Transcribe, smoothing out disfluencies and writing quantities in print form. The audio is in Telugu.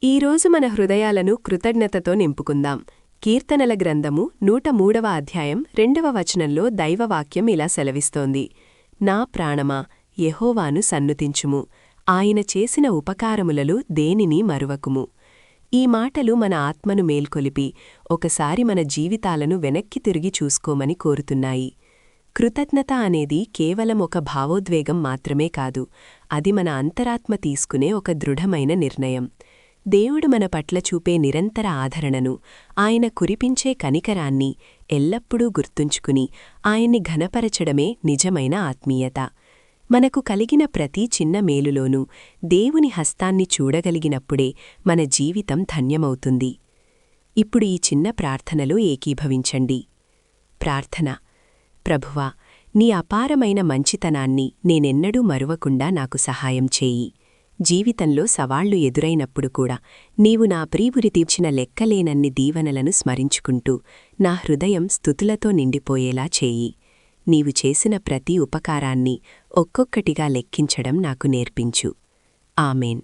ఈరోజు మన హృదయాలను కృతజ్ఞతతో నింపుకుందాం. కీర్తనల గ్రంథము 103వ అధ్యాయం 2వ వచనంలో దైవవాక్యం ఇలా సెలవిస్తోంది: నా ప్రాణమా, యెహోవాను సన్నుతించుము, ఆయన చేసిన ఉపకారములలో దేనినీ మరువకుము. ఈ మాటలు మన ఆత్మను మేల్కొలిపి ఒకసారి మన జీవితాలను వెనక్కి తిరిగి చూసుకోమని కోరుతున్నాయి. కృతజ్ఞత అనేది కేవలం ఒక భావోద్వేగం మాత్రమే కాదు, అది మన అంతరాత్మ తీసుకునే ఒక దృఢమైన నిర్ణయం. దేవుడు మన పట్ల చూపే నిరంతర ఆదరణను, ఆయన కురిపించే కనికరాన్ని ఎల్లప్పుడూ గుర్తుంచుకుని ఆయన్ని ఘనపరచడమే నిజమైన ఆత్మీయత. మనకు కలిగిన ప్రతి చిన్న మేలులోనూ దేవుని హస్తాన్ని చూడగలిగినప్పుడే మన జీవితం ధన్యమవుతుంది. ఇప్పుడు ఈ చిన్న ప్రార్థనలో ఏకీభవించండి. ప్రార్థన: ప్రభువా, నీ అపారమైన మంచితనాన్ని నేనెన్నడూ మరువకుండా నాకు సహాయం చేయి. జీవితంలో సవాళ్లు ఎదురైనప్పుడు కూడా నీవు నా ప్రీవురి తీర్చిన లెక్కలేనన్ని దీవెనలను స్మరించుకుంటూ నా హృదయం స్తుతులతో నిండిపోయేలా చేయి. నీవు చేసిన ప్రతి ఉపకారాన్ని ఒక్కొక్కటిగా లెక్కించడం నాకు నేర్పించు. ఆమేన్.